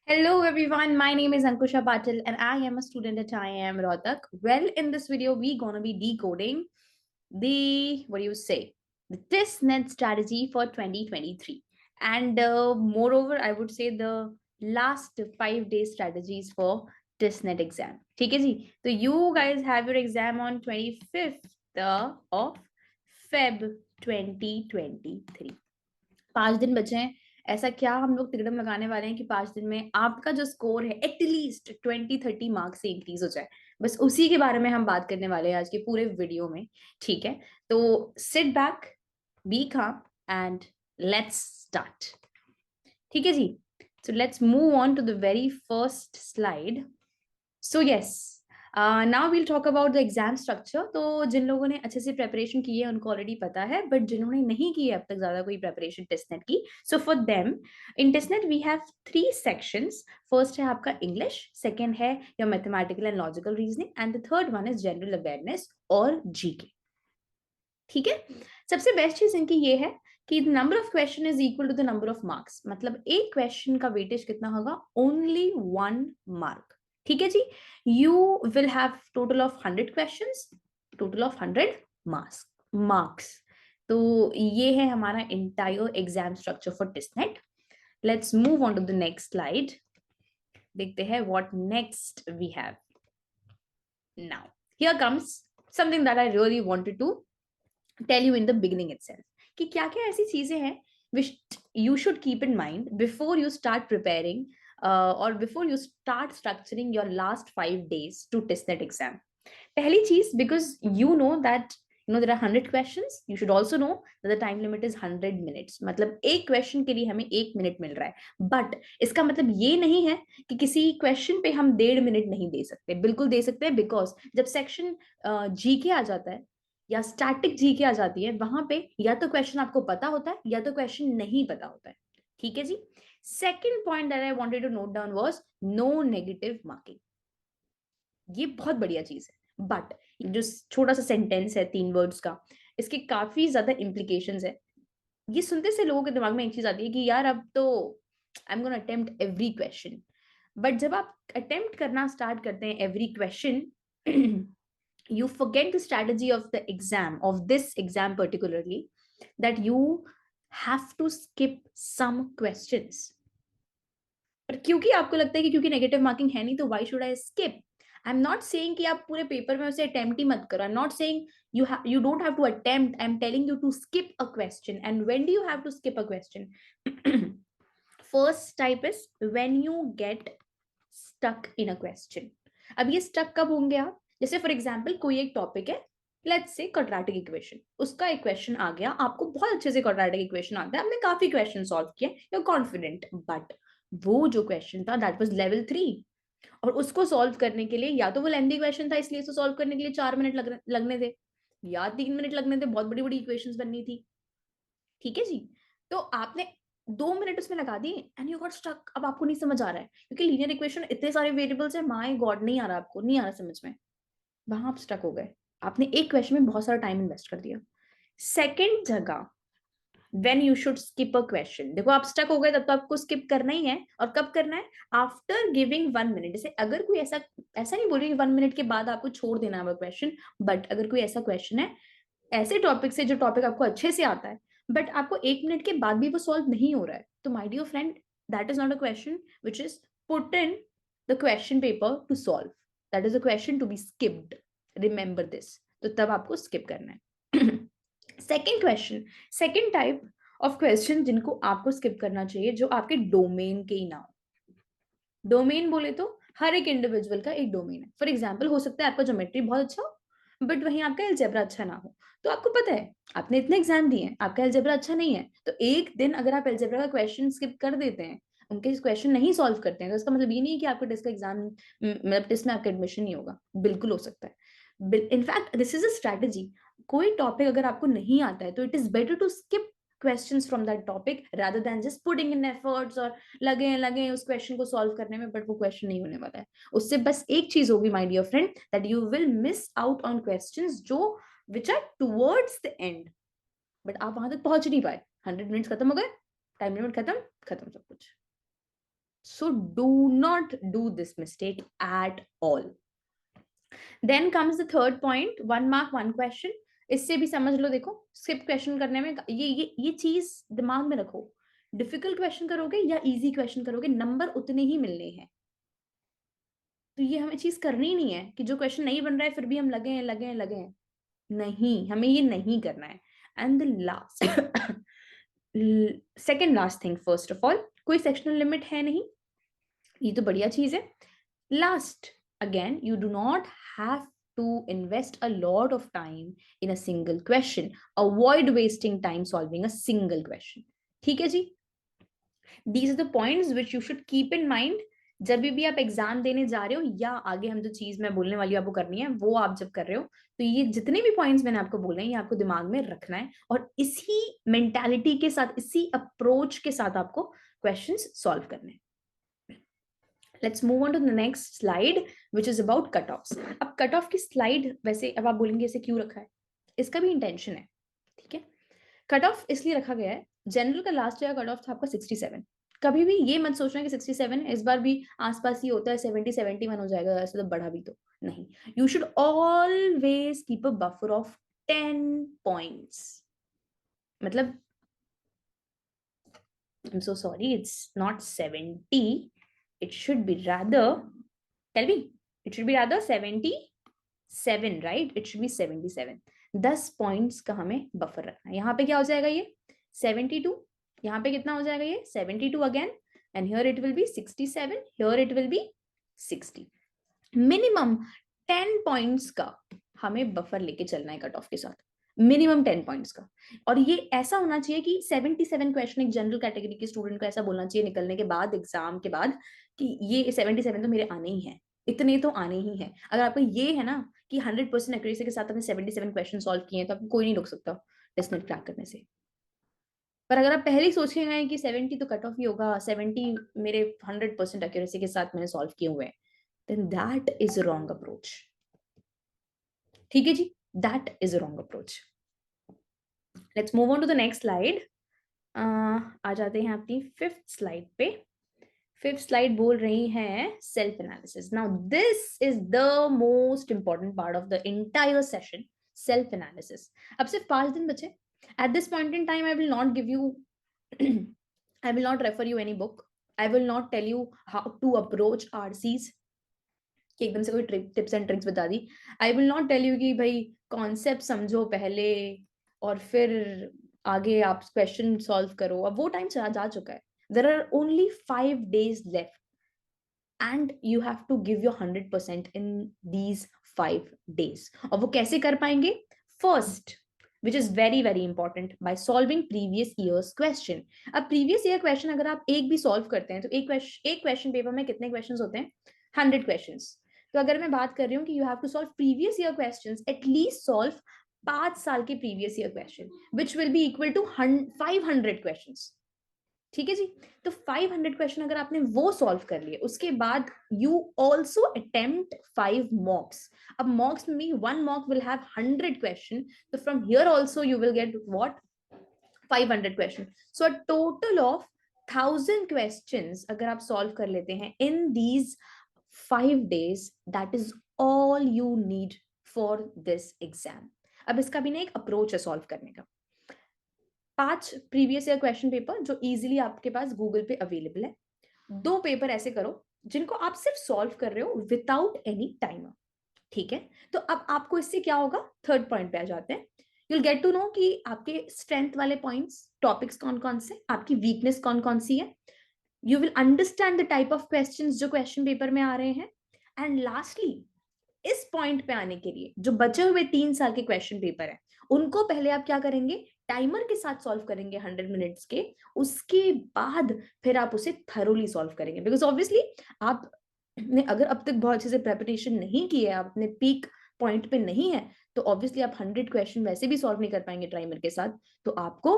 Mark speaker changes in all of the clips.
Speaker 1: Hello everyone, my name is Ankusha Patil and I am a student at IIM Rohtak. Well, in this video, we're gonna be decoding the testnet strategy for 2023. And moreover, I would say the last 5 days strategies for testnet exam. ठीक है जी? तो you guys have your exam on 25th of Feb 2023. 5 दिन बचे हैं। ऐसा क्या हम लोग तिकड़म लगाने वाले हैं कि 5 दिन में आपका जो स्कोर है एटलीस्ट 20-30 मार्क्स से इंक्रीज हो जाए। बस उसी के बारे में हम बात करने वाले हैं आज के पूरे वीडियो में। ठीक है, तो sit back, be calm and let's start. ठीक है जी, so let's move on to the very first slide. So yes, now we'll talk about the exam structure. तो जिन लोगों ने अच्छे से प्रेपरेशन की है उनको ऑलरेडी पता है, बट जिन्होंने नहीं की है अब तक ज्यादा कोई प्रेपरेशन टेस्टनेट की, so for them in TISSNET we have 3 sections. First है आपका इंग्लिश, सेकंड है your mathematical and logical reasoning and the third one is general awareness और जीके। ठीक है, सबसे बेस्ट चीज इनकी ये है कि number of question is equal to the number of marks. मतलब एक क्वेश्चन का वेटेज कितना होगा? Only 1 mark. ठीक है जी, you will have total of 100 questions, total of 100 marks. तो ये है हमारा entire exam structure for testnet. Let's move on to the next slide. देखते हैं what next we have now. Here comes something that I really wanted to tell you in the beginning itself कि क्या क्या ऐसी चीजें हैं which you should keep in mind before you start preparing और before you start structuring your last 5 days to test that exam. पहली चीज, because you know that there are 100 questions, you should also know that the time limit is 100 minutes। मतलब एक question के लिए हमें 1 minute मिल रहा है, बट इसका मतलब ये नहीं है कि किसी क्वेश्चन पे हम 1.5 मिनट नहीं दे सकते। बिल्कुल दे सकते हैं, बिकॉज जब सेक्शन जीके आ जाता है या स्टैटिक जीके आ जाती है, वहां पे या तो क्वेश्चन आपको पता होता है या तो क्वेश्चन नहीं पता होता है। ठीक है जी, second point that I wanted to note down was no negative marking. ये बहुत बढ़िया चीज है, बट जो छोटा सा सेंटेंस है 3 वर्ड्स का, इसके काफी ज्यादा इम्प्लीकेशंस है। ये सुनते से लोगों के दिमाग में एक चीज आती है कि यार अब तो I am gonna attempt every question. But जब आप अटेम्प्ट करना स्टार्ट करते हैं every question, you forget the strategy of the exam, of this exam particularly, that you have to skip some questions। पर क्योंकि आपको लगता है कि क्योंकि नेगेटिव मार्किंग है नहीं तो why should I skip. I am not saying कि आप पूरे पेपर में उसे अटेम्प्ट ही मत करो। I am not saying you don't have to attempt। I am telling you to skip a question। and when do you have to skip a question? First type is when you get stuck in a question। अब ये stuck कब होंगे आप? जैसे for example कोई एक topic है, let's say quadratic equation, उसका एक क्वेश्चन आ गया, आपको बहुत अच्छे से क्वाड्रेटिक इक्वेशन आता है, आपने काफी क्वेश्चन सॉल्व किए, यू आर कॉन्फिडेंट, बट वो जो क्वेश्चन था दैट वाज लेवल 3, और उसको सॉल्व करने के लिए या तो वो लेंथी क्वेश्चन था इसलिए उसको सॉल्व करने के लिए 4 मिनट लगने थे, या 3 मिनट लगने थे, बहुत बड़ी बड़ी इक्वेशंस बननी थी। ठीक है जी, तो आपने 2 मिनट उसमें लगा दिए एंड यू गॉट स्टक। अब आपको नहीं समझ आ रहा है क्योंकि लीनियर इक्वेशन इतने सारे वेरिएबल्स है, माय गॉड नहीं आ रहा, आपको नहीं आ रहा समझ में, वहां आप स्टक हो गए। आपने एक क्वेश्चन में बहुत सारा टाइम इन्वेस्ट कर दिया। सेकेंड जगह, when you should skip a question, देखो आप स्टक हो गए तब तो आपको स्किप करना ही है, और कब करना है? After giving 1 minute. जैसे अगर कोई ऐसा ऐसा नहीं बोल रही 1 मिनट के बाद आपको छोड़ देना है क्वेश्चन, बट अगर कोई ऐसा क्वेश्चन है ऐसे टॉपिक से जो टॉपिक आपको अच्छे से आता है, बट आपको 1 मिनट के बाद भी वो सॉल्व नहीं हो रहा है, तो my dear friend, that is not a question which is put in the question paper to solve. That is a question to be skipped. Remember this. तो तब आपको स्किप करना है। Second question, second type of question जिनको आपको skip करना चाहिए, जो आपके डोमेन के ही ना हो। डोमेन बोले तो हर एक इंडिविजुअल का एक डोमेन है। फॉर एग्जाम्पल हो सकता है आपका ज्योमेट्री बहुत अच्छा हो, बट वहीं आपका अलजेब्रा अच्छा ना हो। तो आपको पता है आपने इतने एग्जाम दिए हैं, आपका अलजेब्रा अच्छा नहीं है, तो एक दिन अगर आप अलजेब्रा का क्वेश्चन स्किप कर देते हैं, उनके क्वेश्चन नहीं सॉल्व करते हैं, तो इसका मतलब ये नहीं है कि आपको टेस्ट का एग्जाम, मतलब टेस्ट में आपका एडमिशन नहीं होगा। बिल्कुल हो सकता है। In fact this is a strategy. कोई टॉपिक अगर आपको नहीं आता है तो it is better to skip questions from that topic rather than just putting in efforts और लगे लगे उस क्वेश्चन को सॉल्व करने में, बट वो क्वेश्चन नहीं होने वाला है। उससे बस एक चीज होगी my dear friend, that you will miss out on questions जो which are towards the end, but आप वहां तक पहुंच नहीं पाए। 100 मिनट्स खत्म हो गए, टाइम लिमिट खत्म, खत्म सब कुछ। So do not do this mistake at all. Then comes the third point, 1 mark 1 question. इससे भी समझ लो, देखो स्किप क्वेश्चन करने में ये चीज दिमाग में रखो, डिफिकल्ट क्वेश्चन करोगे या इजी क्वेश्चन करोगे, नंबर उतने ही मिलने हैं। तो ये हमें चीज करनी ही नहीं है कि जो क्वेश्चन नहीं बन रहा है फिर भी हम लगे हैं, नहीं, हमें ये नहीं करना है। And the last second last thing, first of all कोई सेक्शनल लिमिट है नहीं, ये तो बढ़िया चीज है। Last, again you do not have to invest a lot of time in a single question. Avoid wasting time solving a single question. ठीक है जी? These are the points which you should keep in mind जब भी आप exam देने जा रहे हो, या आगे हम जो चीज मैं बोलने वाली हूँ आपको करनी है वो आप जब कर रहे हो, तो ये जितने भी पॉइंट्स मैंने आपको बोले हैं ये आपको दिमाग में रखना है, और इसी मेंटालिटी के साथ, इसी अप्रोच के साथ आपको क्वेश्चंस सॉल्व करने हैं। Let's move on to the next slide, which is about cutoffs. अब कट ऑफ की स्लाइड वैसे अब आप बोलेंगे इसे क्यों रखा है, इसका भी इंटेंशन है, ठीक है। कट ऑफ इसलिए रखा गया है, जनरल का लास्ट ईयर कट ऑफ था आपका 67। कभी भी ये मत सोचना कि 67 इस बार भी आसपास ही होता है, 70 71 हो जाएगा, ऐसे तो बढ़ा भी तो नहीं। You should always keep a buffer of 10 points. मतलब I'm so sorry, it's not 70, it should be rather, tell me, it should be rather 77, right? It should be 77. 10 points का हमें बफर रखना है। यहाँ पे क्या हो जाएगा ये 72, यहाँ पे कितना हो जाएगा ये 72 again, and here it will be 67, here it will be 60। Minimum 10 points का हमें बफर लेके चलना है कट ऑफ के साथ, मिनिमम 10 पॉइंट्स का। और ये ऐसा होना चाहिए कि 77 क्वेश्चन एक जनरल कैटेगरी के स्टूडेंट को ऐसा बोलना चाहिए निकलने के बाद, एग्जाम के बाद, कि ये 77 तो मेरे आने ही है, इतने तो आने ही है। अगर आपको ये है ना कि 100% एक्यूरेसी के साथ आपने 77 क्वेश्चन सॉल्व किए हैं, तो आपको कोई नहीं रोक सकता टेस्टनेट क्रैक करने से। पर अगर आप पहले ही सोच रहे हैं कि 70 तो कट ऑफ ही होगा, 70 मेरे 100% एक्यूरेसी के साथ मैंने सॉल्व किए हुए हैं, then that is a wrong approach. ठीक है जी, that is a wrong approach. Let's move on to the next slide. आ जाते हैं अपनी फिफ्थ स्लाइड पे। फिफ्थ स्लाइड बोल रही है self analysis. Now this is the most important part of the entire session, self analysis. अब सिर्फ 5 दिन बचे। At this point in time I will not give you I will not refer you any book. I will not tell you how to approach RCs कि एकदम से कोई tips and tricks बता दी। I will not tell you कि भाई concept समझो पहले और फिर आगे आप क्वेश्चन सॉल्व करो, अब वो टाइम जा चुका है। There are only 5 days left and you have to give your 100% in these 5 days। और वो कैसे कर पाएंगे? First, which is very very important, by solving previous year's question। अब previous year question अगर आप एक भी solve करते हैं तो एक question paper में कितने questions होते हैं? 100 questions। तो अगर मैं बात कर रही हूँ कि you have to solve previous year questions, at least solve 5 साल के previous year question, which will be equal to 500 questions। ठीक है जी। तो 500 क्वेश्चन अगर आपने वो सॉल्व कर लिए, उसके बाद यू ऑल्सो अटेम्प्ट 5 मॉक्स। अब मॉक्स में 1 मॉक विल हैव 100 क्वेश्चन, तो from here also you will get what 500 question. So a total of 1000 questions अगर आप सॉल्व कर लेते हैं इन these 5 days, that is all you need for this exam. अब इसका भी ना एक अप्रोच है सॉल्व करने का। 5 प्रीवियस ईयर क्वेश्चन पेपर जो इजीली आपके पास गूगल पे अवेलेबल है। 2 पेपर ऐसे करो जिनको आप सिर्फ सॉल्व कर रहे हो विदाउट एनी टाइमर। ठीक है, तो अब आपको इससे क्या होगा, थर्ड पॉइंट पे आ जाते हैं। यूल गेट टू नो कि आपके स्ट्रेंथ वाले पॉइंट्स टॉपिक्स कौन कौन से, आपकी वीकनेस कौन कौन सी है। You will understand the type of questions जो क्वेश्चन पेपर में आ रहे हैं। एंड लास्टली, इस पॉइंट पे आने के लिए जो बचे हुए 3 साल के क्वेश्चन पेपर है उनको पहले आप क्या करेंगे, टाइमर के साथ सॉल्व करेंगे 100 मिनट्स के। उसके बाद फिर आप उसे थरोली सॉल्व करेंगे, बिकॉज ऑब्वियसली आप ने अगर अब तक बहुत अच्छे से प्रेपरेशन नहीं की है, आप अपने पीक पॉइंट पे नहीं है, तो ऑब्वियसली आप 100 क्वेश्चन वैसे भी सॉल्व नहीं कर पाएंगे टाइमर के साथ। तो आपको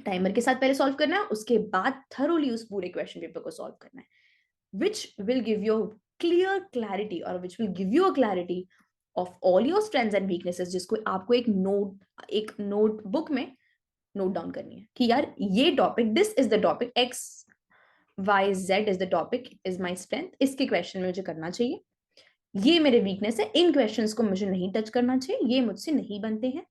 Speaker 1: टाइमर के साथ पहले सॉल्व करना है, उसके बाद थरोली उस पूरे क्वेश्चन पेपर को सॉल्व करना है, which will give you clear clarity or which will give you a clarity of all your strengths and weaknesses, जिसको आपको एक नोटबुक में नोट डाउन करनी है कि यार ये topic, this is the topic x YZ is the topic, is my strength, इसके क्वेश्चन में मुझे करना चाहिए, ये मेरे वीकनेस है, इन क्वेश्चंस को मुझे नहीं टच करना चाहिए, ये मुझसे नहीं बनते हैं।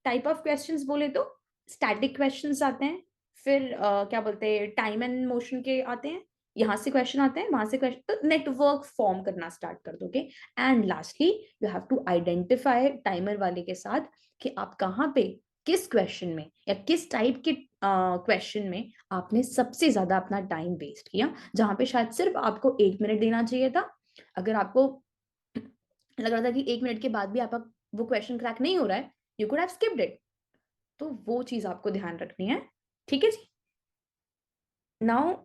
Speaker 1: टाइप ऑफ क्वेश्चंस बोले तो स्टैटिक क्वेश्चंस आते हैं, फिर क्या बोलते हैं टाइम एंड मोशन के आते हैं, यहाँ से क्वेश्चन आते हैं, वहां से क्वेश्चन, तो नेटवर्क फॉर्म करना स्टार्ट कर दोगे। And lastly you have to identify timer वाले के साथ कि आप कहाँ पे किस क्वेश्चन में या किस टाइप के क्वेश्चन में आपने सबसे ज्यादा अपना टाइम वेस्ट किया, जहां पे शायद सिर्फ आपको 1 मिनट देना चाहिए था। अगर आपको लग रहा था कि 1 मिनट के बाद भी आपका वो क्वेश्चन क्रैक नहीं हो रहा है, you could have skipped it. तो वो चीज आपको ध्यान रखनी है, ठीक है जी। नाउ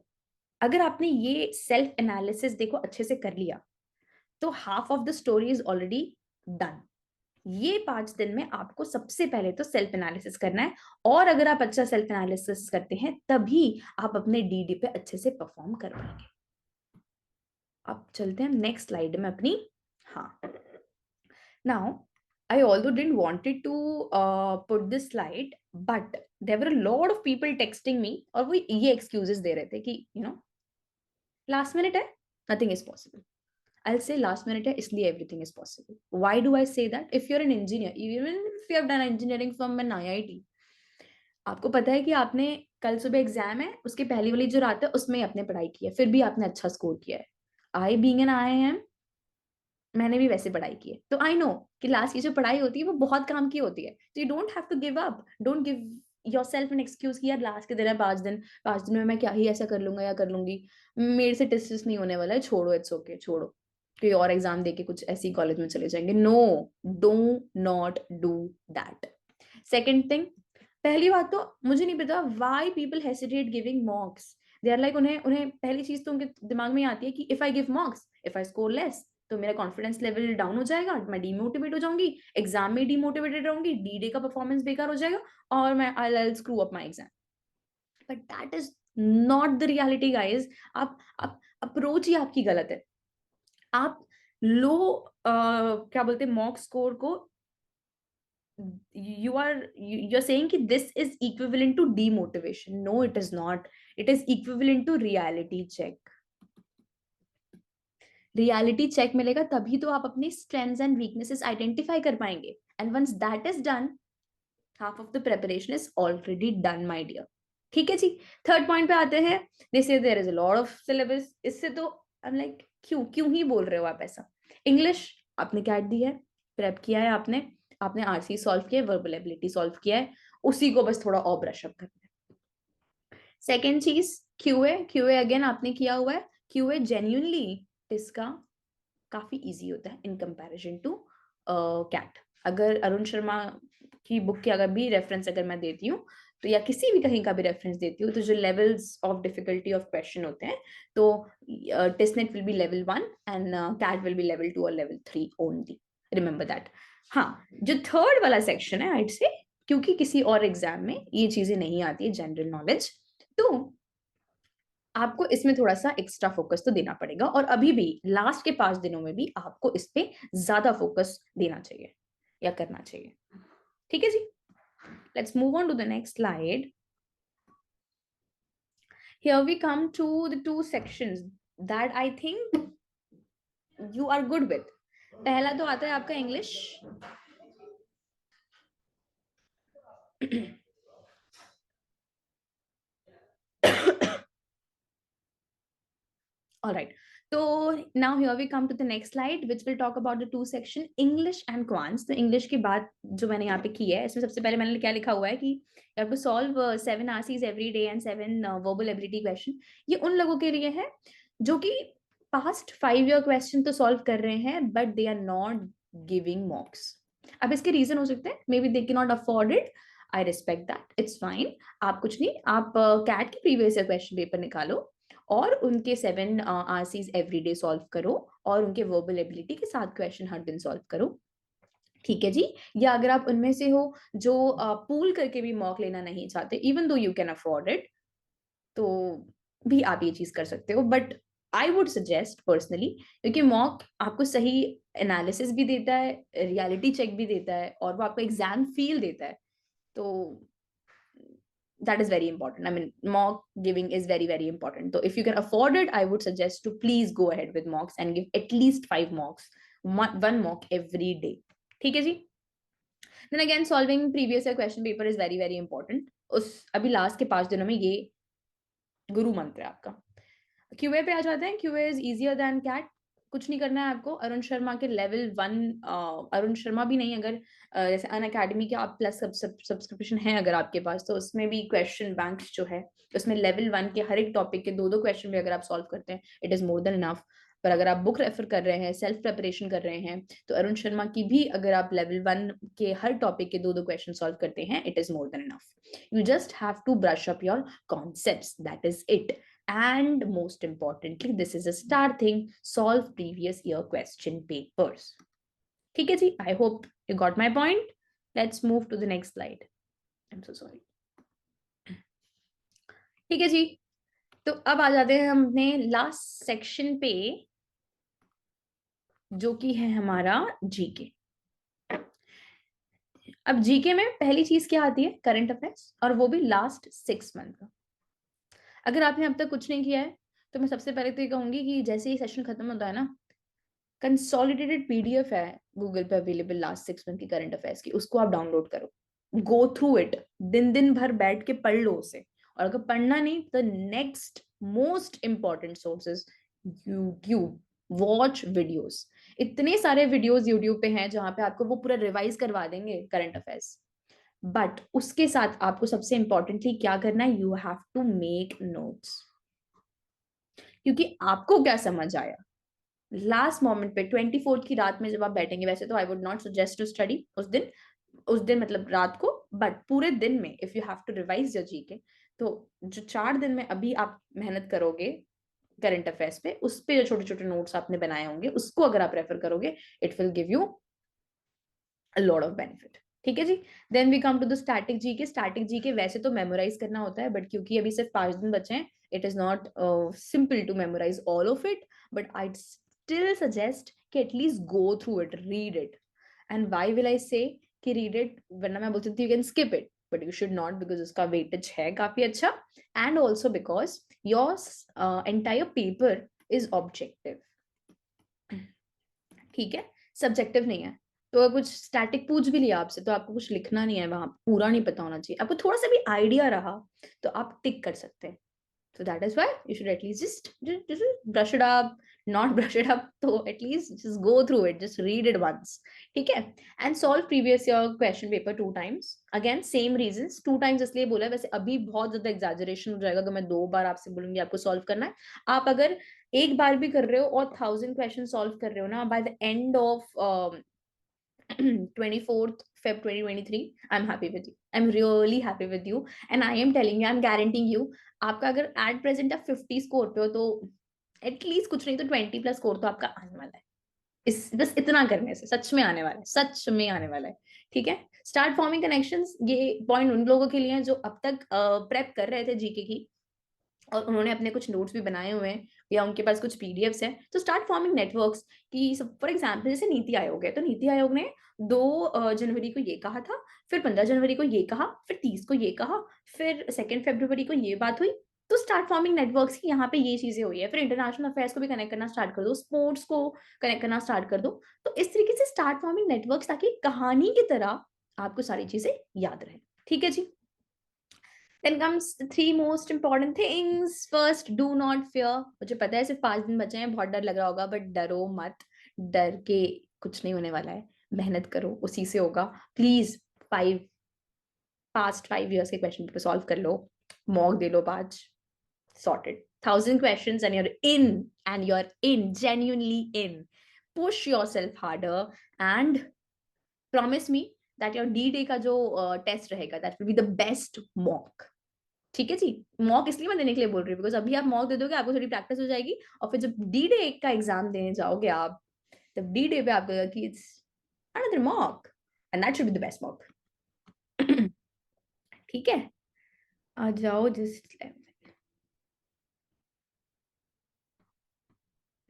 Speaker 1: अगर आपने ये सेल्फ एनालिसिस देखो अच्छे से कर लिया, तो half of the story is already done. ये 5 दिन में आपको सबसे पहले तो सेल्फ एनालिसिस करना है, और अगर आप अच्छा सेल्फ एनालिसिस करते हैं तभी आप अपने डीडी पे अच्छे से परफॉर्म कर पाएंगे। अब चलते हैं नेक्स्ट स्लाइड में अपनी। हाँ, now I although didn't wanted to put this slide, but there were a lot of people texting me और वो ये excuses दे रहे थे कि last minute है, nothing is possible. I'll say last minute है इसलिए everything is possible. Why do I say that? If you're an engineer, even if you have done engineering from an IIT, आपको पता है कि आपने कल सुबह एग्जाम है, उसके पहली वाली जो रात है उसमें ही आपने पढ़ाई की है, फिर भी आपने अच्छा स्कोर किया है। I being an IIM, मैंने भी वैसे पढ़ाई की है, तो आई नो कि लास्ट की जो पढ़ाई होती है वो बहुत काम की होती है। तो you don't have to give up, don't give yourself an excuse कि यार लास्ट के दिन है, 5 दिन, 5 दिन में मैं क्या ही ऐसा कर लूंगा या कर लूंगी, मेरे से टेस्ट नहीं होने वाला है, छोड़ो, इट्स ओके, छोड़ो, कोई और एग्जाम देके कुछ ऐसी कॉलेज में चले जाएंगे। No, do not do that. Second thing, पहली बात तो मुझे नहीं पता why people hesitate giving mocks. They are like, उन्हें उन्हें पहली चीज तो उनके दिमाग में आती है कि if I give मॉक्स, if I score less, तो मेरा कॉन्फिडेंस लेवल डाउन हो जाएगा, मैं डीमोटिवेट हो जाऊंगी, एग्जाम में डीमोटिवेटेड रहूंगी, डी डे का परफॉर्मेंस बेकार हो जाएगा, और मैं I screw up my exam. But that is not the reality guys. आप अप्रोच ही आपकी गलत है। आप लो क्या बोलते हैं मॉक स्कोर को, you're saying कि this is equivalent to demotivation. No, it is not. It is equivalent to reality check. Reality check मिलेगा तभी तो आप अपनी स्ट्रेंथ्स एंड वीकनेसेस आइडेंटिफाई कर पाएंगे, and once that is done, half of the preparation is already done my dear. ठीक है जी। Third point पे आते हैं, they say there is a lot of syllabus. इससे तो आई एम लाइक क्यों क्यों ही बोल रहे हो आप ऐसा। इंग्लिश आपने कैट दी है, प्रेप किया है आपने, आपने आरसी सॉल्व किया है, वर्बल एबिलिटी सॉल्व किया है, उसी को बस थोड़ा और ब्रश अप करना है। सेकेंड चीज क्यूए, क्यूए अगेन आपने किया हुआ है। क्यूए जेन्युइनली इसका काफी इजी होता है इन कंपैरिजन टू कैट। अगर अरुण शर्मा की बुक की अगर भी रेफरेंस अगर मैं देती हूँ, तो या किसी भी कहीं का भी रेफरेंस देती हूँ, तो जो levels of difficulty of question होते हैं, तो TISSNET will be level 1 and CAT will be level 2 और लेवल 3 ओनली, रिमेंबर दैट। हाँ, जो थर्ड वाला सेक्शन है आइड से, क्योंकि किसी और एग्जाम में ये चीजें नहीं आती है जनरल नॉलेज, तो आपको इसमें थोड़ा सा एक्स्ट्रा फोकस तो देना पड़ेगा, और अभी भी लास्ट के 5 दिनों में भी आपको इस पे ज्यादा फोकस देना चाहिए या करना चाहिए। ठीक है जी। Let's move on to the next slide. Here we come to the 2 sections that I think you are good with. पहला तो आता है आपका English. All right. So now here we come to the next slide, which will talk about the 2 section English and Quants. तो English की बात जो मैंने यहाँ पे की है, इसमें सबसे पहले मैंने क्या लिखा हुआ है कि you have to solve 7 RCs every day and 7 verbal ability question. ये उन लोगों के लिए है जो कि past 5 year question तो solve कर रहे हैं, but they are not giving mocks. अब इसके रीजन हो सकते हैं, may be they can not afford it, I respect that, it's fine. आप कुछ नहीं, आप कैट के प्रीवियस ईयर क्वेश्चन पेपर निकालो और उनके 7 आरसीज एवरीडे सॉल्व करो, और उनके वर्बल एबिलिटी के 7 क्वेश्चन हर दिन सॉल्व करो। ठीक है जी। या अगर आप उनमें से हो जो पूल करके भी मॉक लेना नहीं चाहते, even though you can afford it, तो भी आप ये चीज कर सकते हो। But I would suggest personally, क्योंकि मॉक आपको सही एनालिसिस भी देता है, रियलिटी चेक भी देता है, और वो आपको एग्जाम फील देता है, तो that is very important. I mean, mock giving is very, very important. So if you can afford it, I would suggest to please go ahead with mocks and give at least 5 mocks, one mock every day. ठीक है जी. Then again, solving previous year question paper is very, very important. उस अभी last के 5 दिनों में ये गुरु मंत्र है आपका. क्यूए पे आ जाते हैं. QA is easier than CAT. कुछ नहीं करना है आपको. अरुण शर्मा के लेवल 1, अरुण शर्मा भी नहीं, अगर जैसे अन अकेडमी के आप प्लस सब्सक्रिप्शन है अगर आपके पास, तो उसमें भी क्वेश्चन बैंक जो है उसमें लेवल 1 के हर एक टॉपिक के 2-2 क्वेश्चन भी अगर आप सॉल्व करते हैं, it is more than enough. पर अगर आप बुक रेफर कर रहे हैं, सेल्फ प्रिपरेशन कर रहे हैं, तो अरुण शर्मा की भी अगर आप लेवल 1 के हर टॉपिक के 2-2 क्वेश्चन सॉल्व करते हैं, it is more than enough. You just have to brush up your concepts, that is it. And most importantly, this is a star thing, solve previous year question papers. ठीक है जी. I hope you got my point. Let's move to the next slide. I'm so sorry. ठीक है जी. तो अब आ जाते हैं हम अपने लास्ट सेक्शन पे, जो कि है हमारा जीके. अब जीके में पहली चीज क्या आती है? करंट अफेयर्स, और वो भी लास्ट 6 मंथ का. अगर आपने अब तक कुछ नहीं किया है, तो मैं सबसे पहले तो ये कहूंगी कि जैसे ही सेशन खत्म होता है ना, कंसोलिडेटेड पीडीएफ है गूगल पे अवेलेबल लास्ट 6 मंथ की करंट अफेयर्स की, उसको आप डाउनलोड करो, गो थ्रू इट, दिन भर बैठ के पढ़ लो उसे. और अगर पढ़ना नहीं, तो next most important sources YouTube, watch videos. इतने सारे वीडियोस यूट्यूब पे हैं जहां पे आपको वो पूरा रिवाइज करवा देंगे करंट अफेयर्स. बट उसके साथ आपको सबसे इंपॉर्टेंटली क्या करना है? You have to make notes. क्योंकि आपको क्या समझ आया लास्ट मोमेंट पे 24th की रात में जब आप बैठेंगे, वैसे तो I would not suggest to study उस दिन मतलब रात को, बट पूरे दिन में if you have to revise your GK, तो जो 4 दिन में अभी आप मेहनत करोगे करंट अफेयर्स पे, उस पे जो छोटे छोटे नोट्स आपने बनाए होंगे, उसको अगर आप रेफर करोगे, it will give you a lot of benefit. ठीक है जी. Then we come to the static GK. Static GK वैसे तो मेमोराइज करना होता है, बट क्योंकि अभी सिर्फ 5 दिन बचे हैं, it is not simple to memorise all of it, but I still suggest कि at least go through it, read it. And why will I say कि रीड इट, वरना मैं बोल सकती हूँ you can skip it, but you should not, because उसका weightage है काफी अच्छा. And also because your entire paper is objective. ठीक है, सब्जेक्टिव नहीं है. तो अगर कुछ स्टैटिक पूछ भी लिया आपसे, तो आपको कुछ लिखना नहीं है वहां, पूरा नहीं पता होना चाहिए. आपको थोड़ा सा भी आइडिया रहा तो आप टिक कर सकते हैं. So that is why you should at least just brush it up, not brush it up. So at least just go through it, just read it once. ठीक है. And solve previous year question paper 2 times. Again same reasons. 2 times इसलिए बोला है, वैसे अभी बहुत ज्यादा exaggeration हो जाएगा, तो मैं 2 बार आपसे बोलूंगी आपको solve करना है. आप अगर एक बार भी कर रहे हो और 1000 क्वेश्चन सॉल्व कर रहे हो ना, by the end of 24th Feb 2023, I'm happy with you. I'm really happy with you. And I am telling you, I'm guaranteeing you, आपका अगर एट प्रेजेंट आप 50 स्कोर पे हो, तो एटलीस्ट कुछ नहीं तो 20+ स्कोर तो आपका आने वाला है. इस बस इतना करने से सच में आने वाला है, सच में आने वाला है. ठीक है. स्टार्ट फॉर्मिंग कनेक्शंस, ये पॉइंट उन लोगों के लिए है जो अब तक प्रेप कर रहे थे जीके की, और उन्होंने अपने कुछ नोट्स भी बनाए हुए हैं, या उनके पास कुछ पीडीएफ्स हैं. तो स्टार्ट फॉर्मिंग नेटवर्क्स की, फॉर एग्जांपल जैसे नीति आयोग है, तो नीति आयोग ने 2 जनवरी को ये कहा था, फिर 15 जनवरी को ये कहा, फिर 30 को ये कहा, फिर 2 फरवरी को ये बात हुई. तो स्टार्ट फॉर्मिंग नेटवर्क्स की यहाँ पे ये चीजें हुई है. फिर इंटरनेशनल अफेयर्स को भी कनेक्ट करना स्टार्ट कर दो, स्पोर्ट्स को कनेक्ट करना स्टार्ट कर दो. तो इस तरीके से स्टार्ट फॉर्मिंग नेटवर्क्स, ताकि कहानी की तरह आपको सारी चीजें याद रहे. ठीक है जी. Then comes the 3 most important things. First, do not fear. मुझे पता है सिर्फ 5 दिन बचे हैं, बहुत डर लग रहा होगा, बट डरो मत. डर के कुछ नहीं होने वाला है. मेहनत करो, उसी से होगा. प्लीज 5 years के क्वेश्चन पेपर सॉल्व कर लो, mock they low 5, sorted. 1000 questions and you're in, genuinely in. Push yourself harder and promise me that your D-Day का जो टेस्ट रहेगा, that will be the best mock. ठीक है जी. Mock इसलिए मैं देने के लिए बोल रही हूँ, बिकॉज अभी आप मॉक दे दोगे, आपको थोड़ी प्रैक्टिस हो जाएगी, और फिर जब डी डे का एग्जाम देने जाओगे आप, तब डी डे पे आपको लगेगा कि it's another mock, and that should be the best mock. ठीक है. आ जाओ just.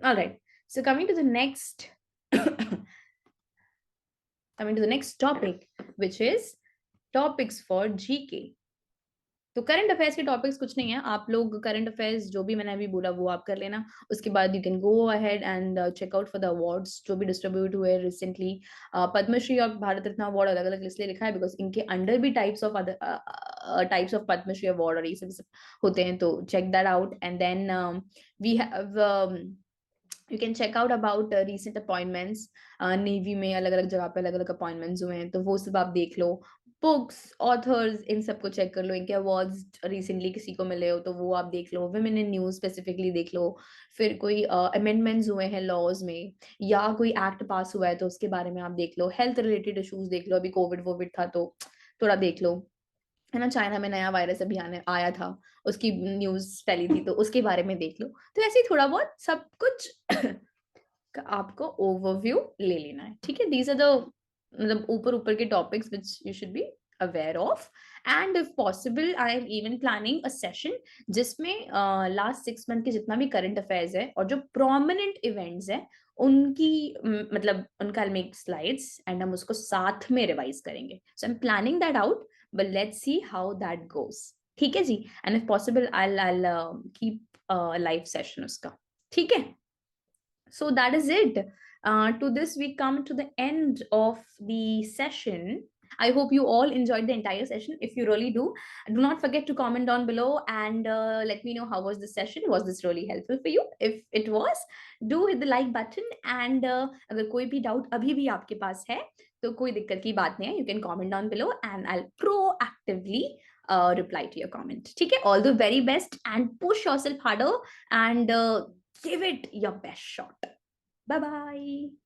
Speaker 1: Alright. So coming to the next topic, which is topics for GK. तो करंट अफेयर्स के टॉपिक्स कुछ नहीं है, आप लोग करंट अफेयर्स जो भी मैंने अभी बोला वो आप कर लेना। उसके बाद you can go ahead and check out for the awards जो भी डिस्ट्रीब्यूट हुए रिसेंटली। पद्मश्री और भारत रत्न अवार्ड अलग अलग इसलिए लिखा है बिकॉज इनके अंडर भी types of other types of Padmashri award और ये सब होते हैं, तो check that out. And then we have you can check out about recent appointments. Navy में अलग अलग जगह पे अलग अलग अपॉइंटमेंट्स हुए हैं, तो वो सब आप देख लो। बुक्स, ऑथर्स, इन सबको चेक कर लो, इनके अवार्ड्स रिसेंटली किसी को मिले हो तो वो आप देख लो। वुमेन इन न्यूज स्पेसिफिकली देख लो। फिर कोई अमेंडमेंट्स हुए हैं लॉज में या कोई एक्ट पास हुआ है तो उसके बारे में आप देख लो। हेल्थ रिलेटेड इश्यूज देख लो, अभी कोविड वोविड था तो थोड़ा देख लो, है ना। चाइना में नया वायरस अभी आने आया था, उसकी न्यूज फैली थी तो उसके बारे में देख लो। तो ऐसे ही थोड़ा बहुत सब कुछ का आपको ओवरव्यू ले लेना है, ठीक है। दीज आर द मतलब ऊपर ऊपर के topics which you should be aware of. And if possible I am even planning a session जिसमें लास्ट 6 मंथ के जितना भी करंट अफेयर्स है और जो प्रोमिनेंट इवेंट्स है उनकी मतलब उनका मेक स्लाइड्स एंड हम उसको साथ में रिवाइज करेंगे। So I am planning that out, but let's see how that goes, ठीक है जी। And if possible I keep live session उसका, ठीक है। So that is it. To this, we come to the end of the session. I hope you all enjoyed the entire session. If you really do not forget to comment down below and let me know how was the session. Was this really helpful for you? If it was, do hit the like button. And अगर कोई भी doubt अभी भी आपके पास है तो कोई दिक्कत की बात नहीं है. You can comment down below and I'll proactively reply to your comment. ठीक है? All the very best and push yourself harder and give it your best shot. Bye bye.